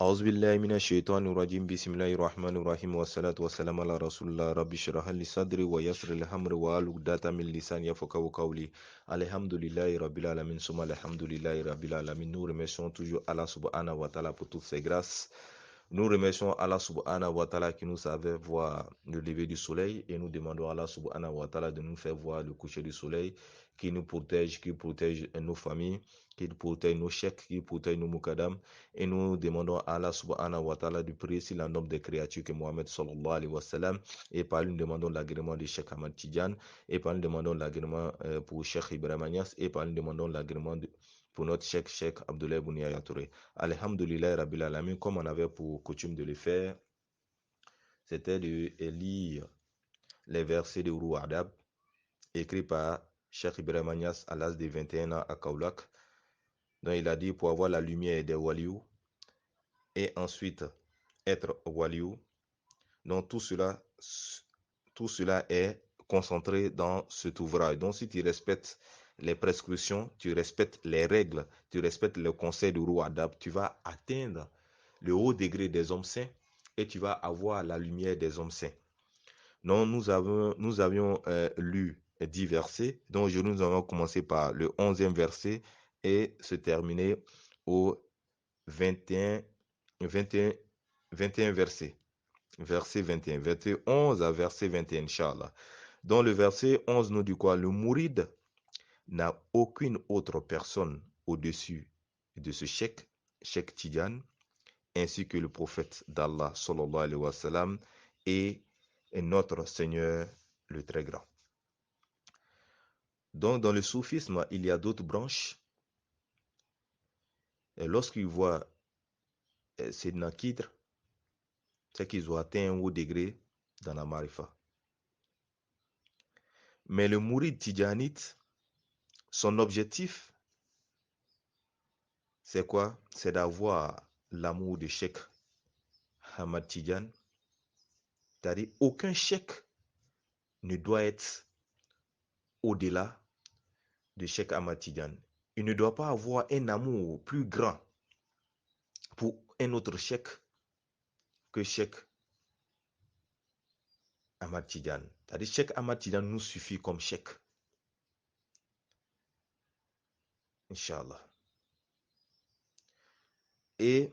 أعوذ بالله من الشيطان الرجيم بسم الله الرحمن الرحيم والصلاة والسلام على رسول الله رب اشرح لي صدري ويسر لي أمري واحلل عقدة من لساني يفقهوا قولي الحمد لله رب العالمين ثم الحمد لله رب العالمين. Nous remercions toujours Allah subhanahu wa ta'ala pour toutes ses grâces. Nous remercions Allah subhanahu wa ta'ala qui nous a fait voir le lever du soleil et nous demandons à Allah subhanahu wa ta'ala de nous faire voir le coucher du soleil, qui nous protège, qui protège nos familles, qui protège nos chèques, qui protège nos mukadam. Et nous demandons à Allah subhanahu wa ta'ala de prier sur la nombre des créatures que Mohammed sallallahu alayhi wa sallam. Et par lui, nous demandons l'agrément de Cheikh Ahmad Tidjan. Et par lui, nous demandons l'agrément pour Cheikh Ibrahim Agnès. Et par lui, nous demandons l'agrément pour notre Cheikh Abdoulaye Bouniaya Touré. Alhamdulillah Rabbil Alamin, comme on avait pour coutume de le faire, c'était de lire les versets de Rou Adab, écrits par Cheikh Ibrahim Agnès à l'âge de 21 ans à Kaulak. Donc il a dit pour avoir la lumière des waliou et ensuite être waliou. Donc tout cela est concentré dans cet ouvrage. Donc si tu respectes les prescriptions, tu respectes les règles, tu respectes le conseil de Rou Adab, tu vas atteindre le haut degré des hommes saints et tu vas avoir la lumière des hommes saints. Donc nous avions lu 10 versets. Donc aujourd'hui nous allons commencer par le 11e verset et se terminer au 21 verset. Verset 21. Verset 11 à verset 21, Inch'Allah. Dans le verset 11 nous dit quoi? Le mouride n'a aucune autre personne au-dessus de ce cheikh Tidjan, ainsi que le prophète d'Allah, sallallahu alayhi wa sallam, et notre Seigneur le Très Grand. Donc, dans le soufisme, il y a d'autres branches. Et lorsqu'ils voient ces Nakidr, c'est qu'ils ont atteint un haut degré dans la marifa. Mais le mourid tidjanite, son objectif, c'est quoi? C'est d'avoir l'amour de Cheikh Ahmad Tidjan. C'est-à-dire, aucun cheikh ne doit être au-delà de Cheikh Ahmad Tidjan. Il ne doit pas avoir un amour plus grand pour un autre cheikh que Cheikh Ahmad Tidjan. C'est-à-dire, Cheikh Ahmad Tidjan nous suffit comme cheikh. Inch'Allah. Et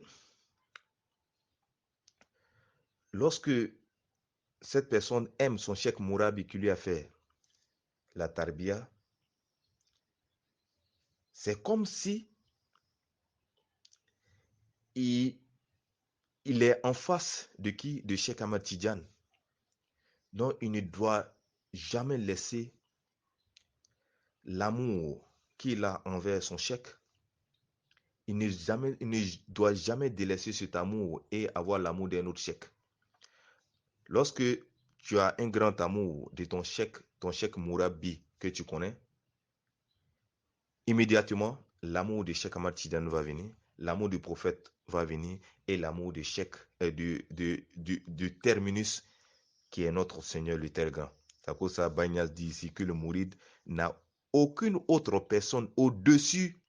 lorsque cette personne aime son cheikh Mourabi qui lui a fait la tarbiya, c'est comme si il est en face de qui? De Cheikh Ahmad Tidjan. Donc, il ne doit jamais laisser l'amour qu'il a envers son cheikh. Il ne doit jamais délaisser cet amour et avoir l'amour d'un autre cheikh. Lorsque tu as un grand amour de ton cheikh Mourabi que tu connais, immédiatement, l'amour de Cheikh Ahmad Tidjan va venir, l'amour du prophète va venir et l'amour de Cheikh, du terminus qui est notre Seigneur le Très Grand. C'est à cause de ça, Bagnaz dit ici que le mouride n'a aucune autre personne au-dessus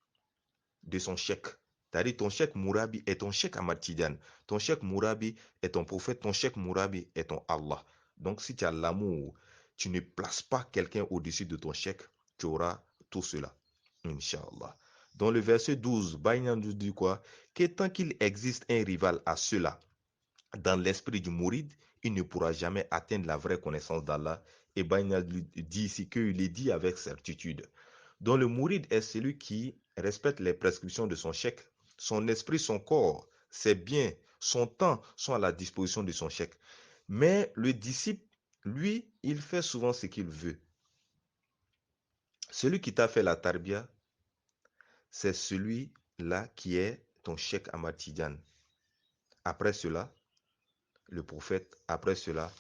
de son cheikh. C'est-à-dire ton cheikh Mourabi est ton cheikh Ahmad Tidjan. Ton cheikh Mourabi est ton prophète. Ton cheikh Mourabi est ton Allah. Donc si tu as l'amour, tu ne places pas quelqu'un au-dessus de ton cheikh, tu auras tout cela. Inch'Allah. Dans le verset 12, Baïna nous dit quoi? Que tant qu'il existe un rival à cela, dans l'esprit du mouride, il ne pourra jamais atteindre la vraie connaissance d'Allah. Et Baïna dit ici qu'il est dit avec certitude. Donc le mouride est celui qui respecte les prescriptions de son cheikh. Son esprit, son corps, ses biens, son temps sont à la disposition de son cheikh. Mais le disciple, lui, il fait souvent ce qu'il veut. Celui qui t'a fait la tarbiya, c'est celui-là qui est ton cheikh Ahmad Tidjan. Après cela, le prophète, après cela,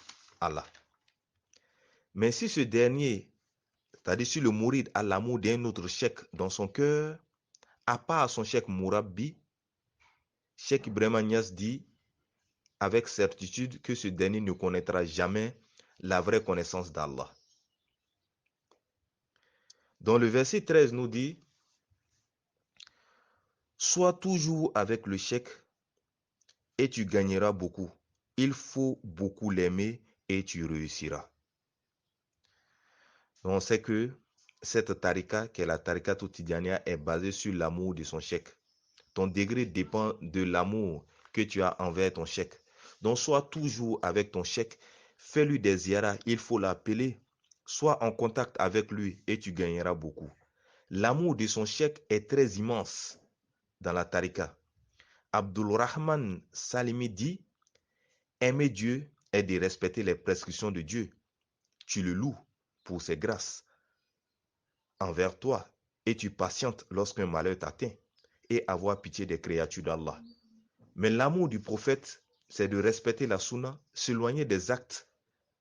Allah. Mais si ce dernier, c'est-à-dire si le mouride a l'amour d'un autre cheikh dans son cœur, à part son cheikh Mourabi, Cheikh Ibrahim Agnès dit avec certitude que ce dernier ne connaîtra jamais la vraie connaissance d'Allah. Dans le verset 13 nous dit: sois toujours avec le cheikh et tu gagneras beaucoup. Il faut beaucoup l'aimer et tu réussiras. Donc, on sait que cette tarika, qui est la tarika Tijaniya, est basée sur l'amour de son cheikh. Ton degré dépend de l'amour que tu as envers ton cheikh. Donc, sois toujours avec ton cheikh. Fais-lui des ziyaras. Il faut l'appeler. Sois en contact avec lui et tu gagneras beaucoup. L'amour de son cheikh est très immense dans la tarika. Abdul Rahman Salimi dit: aimer Dieu est de respecter les prescriptions de Dieu. Tu le loues pour ses grâces envers toi et tu patientes lorsqu'un malheur t'atteint et avoir pitié des créatures d'Allah. Mais l'amour du prophète, c'est de respecter la sunna, s'éloigner des actes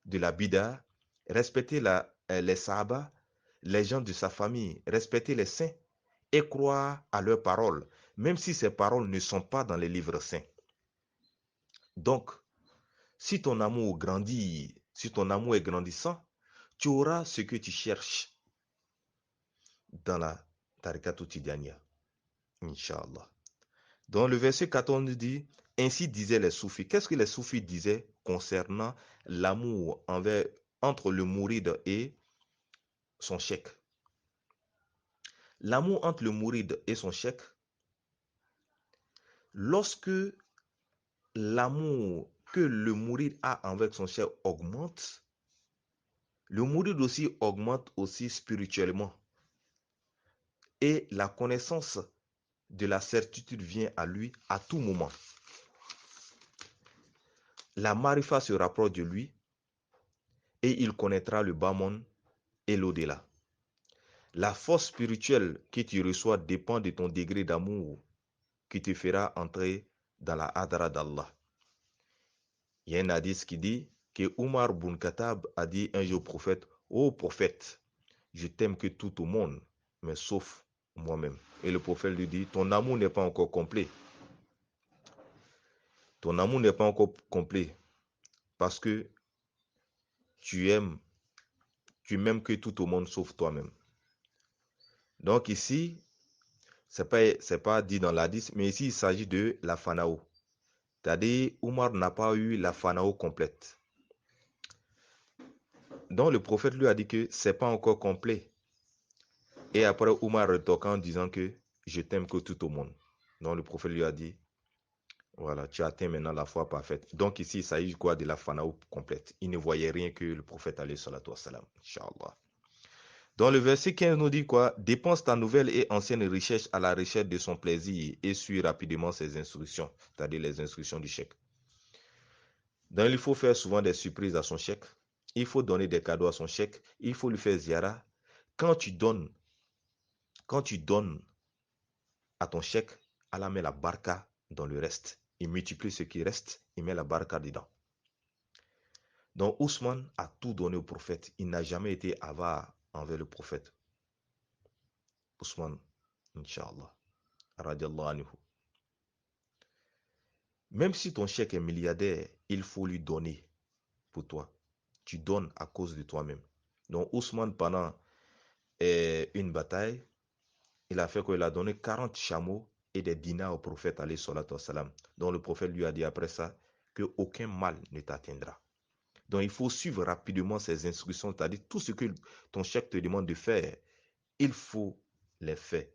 de la bida, respecter les sahaba, les gens de sa famille, respecter les saints et croire à leurs paroles, même si ces paroles ne sont pas dans les livres saints. Donc, si ton amour grandit, si ton amour est grandissant, tu auras ce que tu cherches dans la tariqa Tijaniya, Inch'Allah. Dans le verset 14 dit: ainsi disaient les soufis. Qu'est-ce que les soufis disaient concernant l'amour entre le mouride et son cheikh? L'amour entre le mouride et son cheikh, lorsque l'amour que le mouride a envers son cheikh augmente, le mouride aussi augmente aussi spirituellement. Et la connaissance de la certitude vient à lui à tout moment. La marifa se rapproche de lui et il connaîtra le bas monde et l'au-delà. La force spirituelle que tu reçois dépend de ton degré d'amour qui te fera entrer dans la hadra d'Allah. Il y a un hadith qui dit que Omar ibn Khattab a dit un jour au prophète: ô prophète, je t'aime que tout au monde, mais sauf moi-même. Et le prophète lui dit: ton amour n'est pas encore complet. Ton amour n'est pas encore complet parce que tu m'aimes que tout au monde sauf toi-même. Donc ici, c'est pas dit dans l'hadith, mais ici il s'agit de la fanao. C'est-à-dire, Omar n'a pas eu la fanao complète. Donc le prophète lui a dit que c'est pas encore complet. Et après, Omar retoque en disant que je t'aime que tout au monde. Donc le prophète lui a dit: voilà, tu atteins maintenant la foi parfaite. Donc ici, il s'agit quoi de la fanao complète. Il ne voyait rien que le prophète alayhi salatu wassalam. Inch'Allah. Dans le verset 15 nous dit quoi? Dépense ta nouvelle et ancienne richesse à la recherche de son plaisir et suis rapidement ses instructions, c'est-à-dire les instructions du cheikh. Donc il faut faire souvent des surprises à son cheikh. Il faut donner des cadeaux à son cheikh. Il faut lui faire ziara. Quand tu donnes à ton cheikh, Allah met la baraka dans le reste. Il multiplie ce qui reste, il met la baraka dedans. Donc Ousmane a tout donné au prophète. Il n'a jamais été avare envers le prophète. Ousmane, Inch'Allah, radiallahu anhu. Même si ton cheikh est milliardaire, il faut lui donner pour toi. Tu donnes à cause de toi-même. Donc Ousmane, pendant une bataille, il a fait quoi? Il a donné 40 chameaux et des dinars au prophète alayhi salatu wassalam. Donc le prophète lui a dit après ça que aucun mal ne t'atteindra. Donc il faut suivre rapidement ses instructions, c'est-à-dire tout ce que ton cheikh te demande de faire, il faut les faire.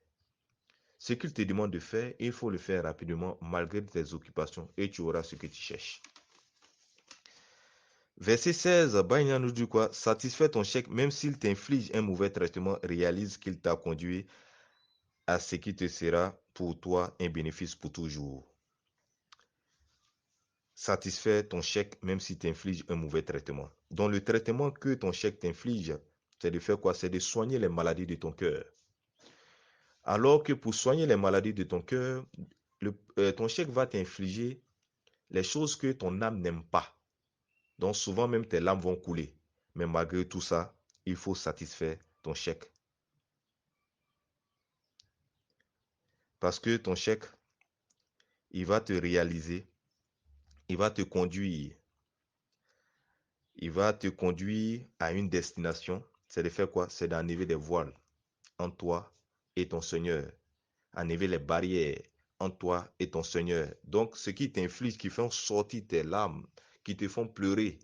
Ce qu'il te demande de faire, il faut le faire rapidement malgré tes occupations et tu auras ce que tu cherches. Verset 16, Baïna nous dit quoi? Satisfais ton cheikh même s'il t'inflige un mauvais traitement, réalise qu'il t'a conduit à ce qui te sera pour toi un bénéfice pour toujours. Satisfais ton cheikh même s'il t'inflige un mauvais traitement. Donc le traitement que ton cheikh t'inflige, c'est de faire quoi? C'est de soigner les maladies de ton cœur. Alors que pour soigner les maladies de ton cœur, ton cheikh va t'infliger les choses que ton âme n'aime pas. Donc souvent même tes larmes vont couler. Mais malgré tout ça, il faut satisfaire ton cheikh. Parce que ton cheikh, il va te réaliser, il va te conduire. Il va te conduire à une destination. C'est de faire quoi? C'est d'enlever des voiles entre toi et ton Seigneur. Enlever les barrières en toi est ton Seigneur. Donc, ce qui t'inflige, qui font sortir tes larmes, qui te font pleurer,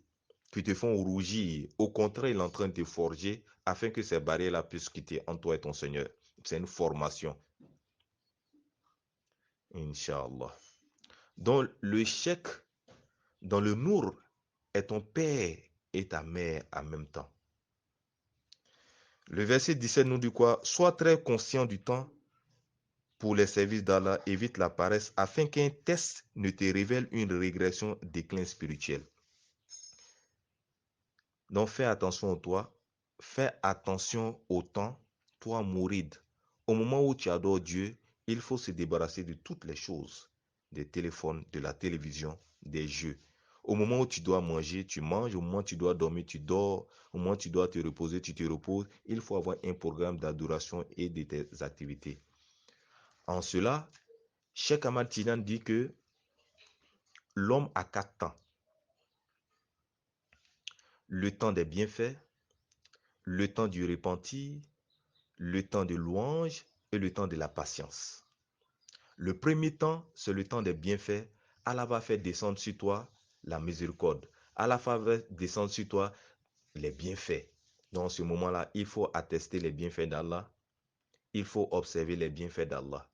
qui te font rougir, au contraire, il est en train de te forger afin que ces barrières-là puissent quitter en toi et ton Seigneur. C'est une formation. Inch'Allah. Donc, le chèque dans le nour est ton père et ta mère en même temps. Le verset 17 nous dit quoi? Sois très conscient du temps pour les services d'Allah, évite la paresse afin qu'un test ne te révèle une régression déclin spirituel. Donc fais attention à toi, fais attention au temps, toi mouride. Au moment où tu adores Dieu, il faut se débarrasser de toutes les choses, des téléphones, de la télévision, des jeux. Au moment où tu dois manger, tu manges. Au moment où tu dois dormir, tu dors. Au moment où tu dois te reposer, tu te reposes. Il faut avoir un programme d'adoration et de tes activités. En cela, Cheikh Ahmad Tidiane dit que l'homme a 4 temps. Le temps des bienfaits, le temps du repentir, le temps de louange et le temps de la patience. Le premier temps, c'est le temps des bienfaits. Allah va faire descendre sur toi la miséricorde. Allah va faire descendre sur toi les bienfaits. Dans ce moment-là, il faut attester les bienfaits d'Allah. Il faut observer les bienfaits d'Allah.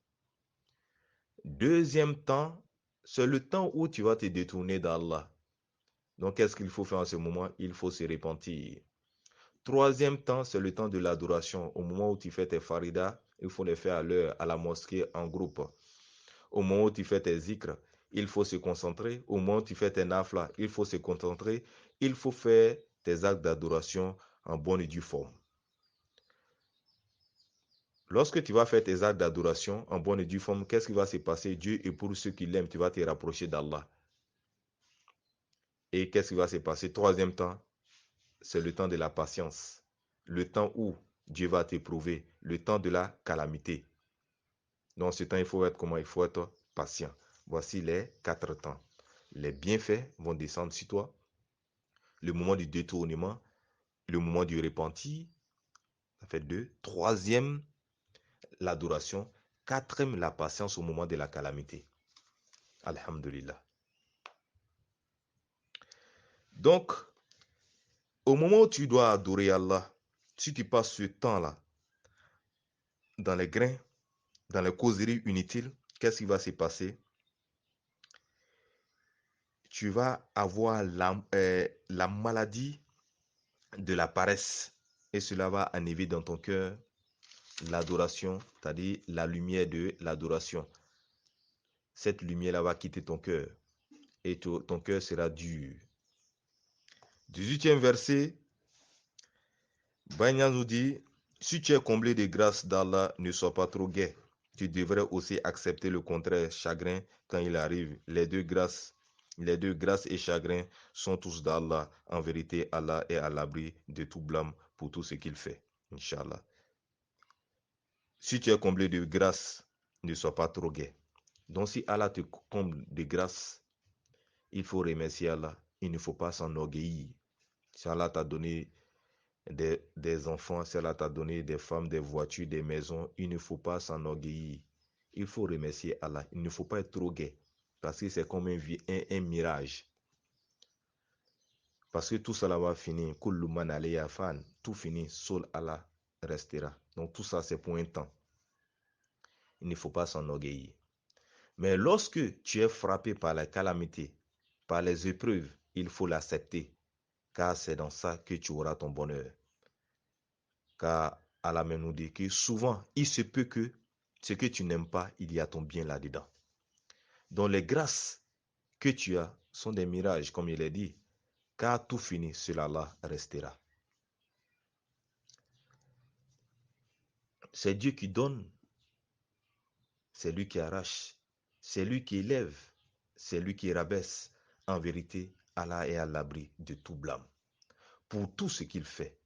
Deuxième temps, c'est le temps où tu vas te détourner d'Allah. Donc, qu'est-ce qu'il faut faire en ce moment? Il faut se repentir. Troisième temps, c'est le temps de l'adoration. Au moment où tu fais tes faridas, il faut les faire à l'heure, à la mosquée, en groupe. Au moment où tu fais tes zikrs, il faut se concentrer. Au moment où tu fais tes naflas, il faut se concentrer. Il faut faire tes actes d'adoration en bonne et due forme. Lorsque tu vas faire tes actes d'adoration en bonne et due forme, qu'est-ce qui va se passer? Dieu est pour ceux qui l'aiment, tu vas te rapprocher d'Allah. Et qu'est-ce qui va se passer? Troisième temps, c'est le temps de la patience. Le temps où Dieu va t'éprouver, le temps de la calamité. Dans ce temps, il faut être comment? Il faut être patient. Voici les 4 temps. Les bienfaits vont descendre sur toi. Le moment du détournement, le moment du repentir, ça fait 2. Troisième, l'adoration. Quatrième, la patience au moment de la calamité. Alhamdulillah. Donc, au moment où tu dois adorer Allah, si tu passes ce temps-là dans les grains, dans les causeries inutiles, qu'est-ce qui va se passer? Tu vas avoir la maladie de la paresse et cela va enlever dans ton cœur l'adoration, c'est-à-dire la lumière de l'adoration. Cette lumière-là va quitter ton cœur et ton cœur sera dur. 18e verset, Bagnan nous dit, si tu es comblé de grâce d'Allah, ne sois pas trop gai. Tu devrais aussi accepter le contraire, chagrin, quand il arrive. Les deux grâces et chagrin sont tous d'Allah. En vérité, Allah est à l'abri de tout blâme pour tout ce qu'il fait. Inch'Allah. Si tu es comblé de grâce, ne sois pas trop gai. Donc si Allah te comble de grâce, il faut remercier Allah. Il ne faut pas s'enorgueillir. Si Allah t'a donné des enfants, si Allah t'a donné des femmes, des voitures, des maisons, il ne faut pas s'enorgueillir. Il faut remercier Allah. Il ne faut pas être trop gai. Parce que c'est comme un mirage. Parce que tout cela va finir. Kullu man alayha fan. Tout finit. Seul Allah restera. Donc tout ça, c'est pour un temps. Il ne faut pas s'enorgueillir. Mais lorsque tu es frappé par la calamité, par les épreuves, il faut l'accepter. Car c'est dans ça que tu auras ton bonheur. Car Allah nous dit que souvent, il se peut que ce que tu n'aimes pas, il y a ton bien là-dedans. Donc les grâces que tu as sont des mirages, comme il est dit. Car tout finit, cela là restera. C'est Dieu qui donne. C'est lui qui arrache. C'est lui qui élève. C'est lui qui rabaisse. En vérité, Allah est à l'abri de tout blâme. Pour tout ce qu'il fait.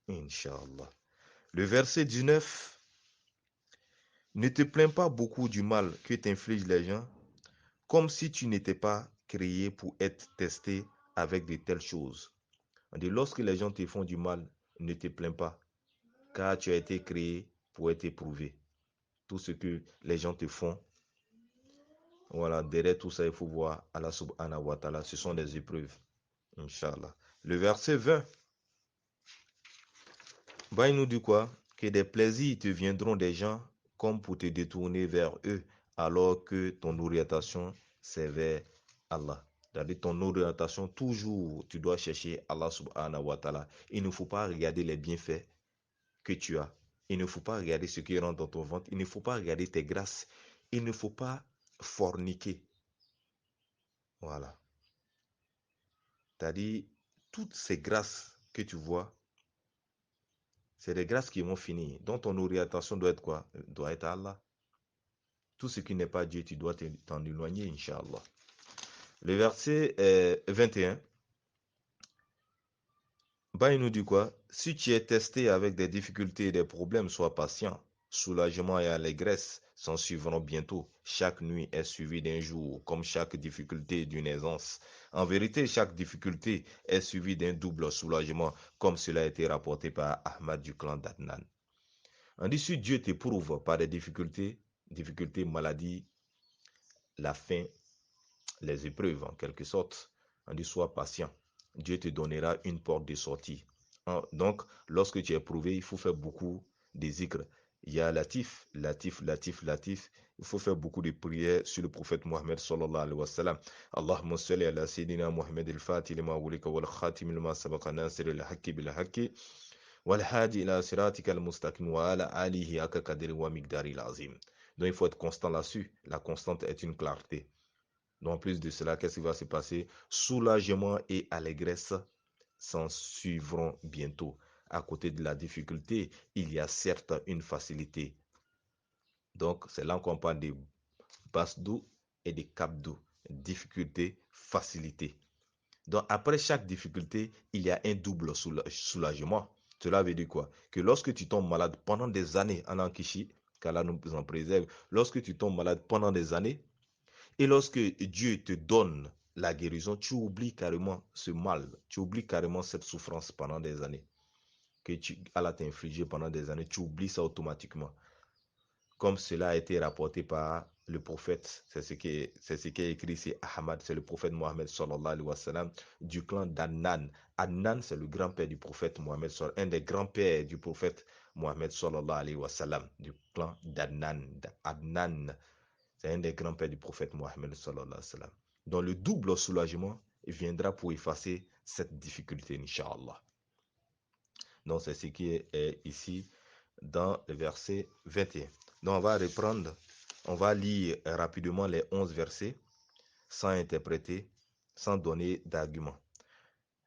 Inch'Allah. Le verset 19. Ne te plains pas beaucoup du mal que t'infligent les gens, comme si tu n'étais pas créé pour être testé avec de telles choses. Lorsque les gens te font du mal, ne te plains pas, car tu as été créé pour être éprouvé. tout ce que les gens te font. Voilà, derrière tout ça, il faut voir Allah subhanahu wa ta'ala. Ce sont des épreuves. Inch'Allah. Le verset 20, bah, il nous dit quoi? Que des plaisirs te viendront des gens comme pour te détourner vers eux, alors que ton orientation, c'est vers Allah. C'est-à-dire ton orientation, toujours, tu dois chercher Allah subhanahu wa ta'ala. Il ne faut pas regarder les bienfaits que tu as. Il ne faut pas regarder ce qui rentre dans ton ventre. Il ne faut pas regarder tes grâces. Il ne faut pas forniquer. Voilà. C'est-à-dire, toutes ces grâces que tu vois, c'est des grâces qui vont finir. Donc ton orientation doit être quoi? Doit être Allah. Tout ce qui n'est pas Dieu, tu dois t'en éloigner, Inch'Allah. Le verset 21, bah, il nous dit quoi? Si tu es testé avec des difficultés et des problèmes, sois patient. Soulagement et allégresse s'en suivront bientôt. Chaque nuit est suivie d'un jour, comme chaque difficulté d'une aisance. En vérité, chaque difficulté est suivie d'un double soulagement, comme cela a été rapporté par Ahmad du clan d'Adnan. On dit si Dieu t'éprouve par des difficultés, maladies, la faim, les épreuves en quelque sorte, on dit sois patient. Dieu te donnera une porte de sortie. Donc, lorsque tu es éprouvé, il faut faire beaucoup de zikr. Il y a Latif, Latif, Latif, Latif. Il faut faire beaucoup de prières sur le prophète Mohammed sallallahu alayhi wa sallam. Allahumma salli ala sayyidina Muhammad al-Fatih lima wulika wal khatim lima sabaqa nasir al-haqqi bil haqqi wal hadi ila siratika al-mustaqim wa ala alihi haqqa qadri wa miqdari al-azim. Donc, il faut être constant là-dessus. La constante est une clarté. Donc, en plus de cela, qu'est-ce qui va se passer? Soulagement et allégresse s'en suivront bientôt. À côté de la difficulté, il y a certes une facilité. Donc, c'est là qu'on parle de basdou et de kabdou. Difficulté, facilité. Donc, après chaque difficulté, il y a un double soulagement. Cela veut dire quoi? Que lorsque tu tombes malade pendant des années en Ankishi, qu'Allah nous en préserve, lorsque tu tombes malade pendant des années, et lorsque Dieu te donne la guérison, tu oublies carrément ce mal, tu oublies carrément cette souffrance pendant des années que Allah t'a infligé pendant des années, tu oublies ça automatiquement. Comme cela a été rapporté par le prophète, c'est ce qui est écrit ici, Ahmad, c'est le prophète Mohammed sallallahu alayhi wa sallam, du clan d'Adnan. Adnan, c'est le grand-père du prophète Mohammed, un des grands-pères du prophète Mohammed sallallahu alayhi wa sallam, du clan d'Adnan. Adnan, c'est un des grands-pères du prophète Mohammed sallallahu alayhi wa sallam. Donc le double soulagement viendra pour effacer cette difficulté, Inch'Allah. Donc c'est ce qui est ici dans le verset 21. Donc on va reprendre, on va lire rapidement les 11 versets sans interpréter, sans donner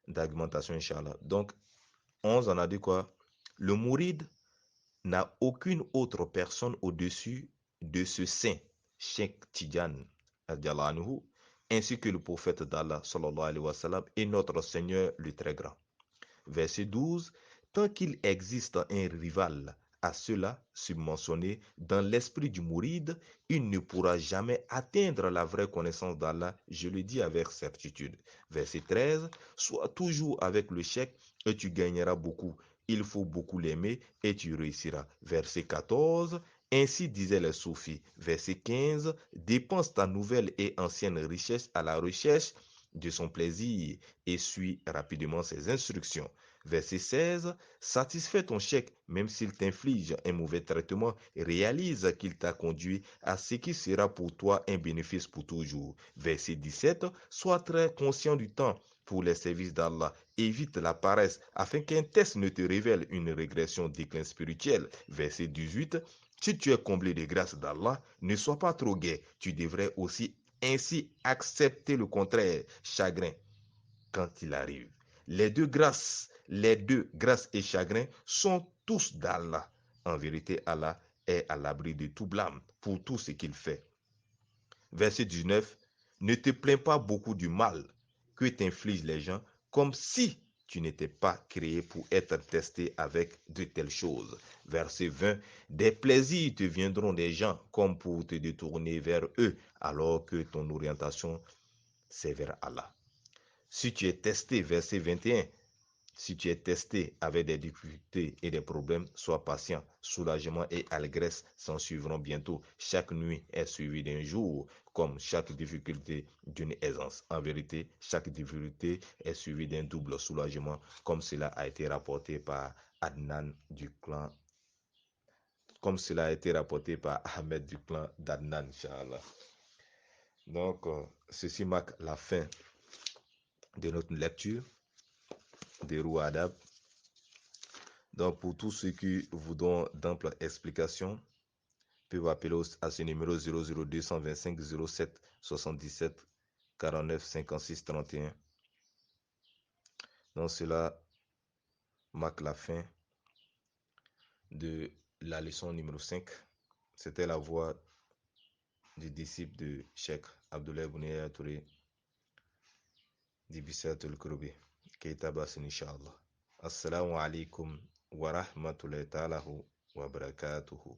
d'argumentation, Inch'Allah. Donc 11, on a dit quoi? Le mouride n'a aucune autre personne au-dessus de ce saint, Cheikh Tidjan, ainsi que le prophète d'Allah, sallallahu alayhi wa sallam, et notre Seigneur le Très Grand. Verset 12. Tant qu'il existe un rival à cela submentionné dans l'esprit du mouride, il ne pourra jamais atteindre la vraie connaissance d'Allah, je le dis avec certitude. Verset 13. Sois toujours avec le cheikh et tu gagneras beaucoup. Il faut beaucoup l'aimer et tu réussiras. Verset 14. Ainsi disaient les soufis. Verset 15. Dépense ta nouvelle et ancienne richesse à la recherche de son plaisir et suis rapidement ses instructions. Verset 16. Satisfais ton cheikh même s'il t'inflige un mauvais traitement et réalise qu'il t'a conduit à ce qui sera pour toi un bénéfice pour toujours. Verset 17. Sois très conscient du temps pour les services d'Allah. Évite la paresse afin qu'un test ne te révèle une régression déclin spirituel. Verset 18. Si tu es comblé de grâce d'Allah, ne sois pas trop gai. Tu devrais aussi ainsi accepter le contraire, chagrin, quand il arrive. Les deux grâces et chagrin sont tous d'Allah. En vérité, Allah est à l'abri de tout blâme pour tout ce qu'il fait. Verset 19. Ne te plains pas beaucoup du mal que t'infligent les gens, comme si tu n'étais pas créé pour être testé avec de telles choses. Verset 20. Des plaisirs te viendront des gens comme pour te détourner vers eux, alors que ton orientation c'est vers Allah. Si tu es testé, verset 21, Si tu es testé avec des difficultés et des problèmes, sois patient. Soulagement et allégresse s'en suivront bientôt. Chaque nuit est suivie d'un jour, comme chaque difficulté d'une aisance. En vérité, chaque difficulté est suivie d'un double soulagement, comme cela a été rapporté par Adnan du clan, comme cela a été rapporté par Ahmed du clan d'Adnan, Inch'Allah. Donc, ceci marque la fin de notre lecture des Rouadab. Donc, pour tous ceux qui voudront d'amples explications, peuvent appeler à ce numéro 00225 07 77 49 56 31. Donc, cela marque la fin de la leçon numéro 5. C'était la voix du disciple de Cheikh Abdoulaye Bounaya Touré d'Ibissat al-Kurubi, Keita Basin, Inch'Allah. Assalamu alaikum wa rahmatullahi ta'ala wa barakatuhu.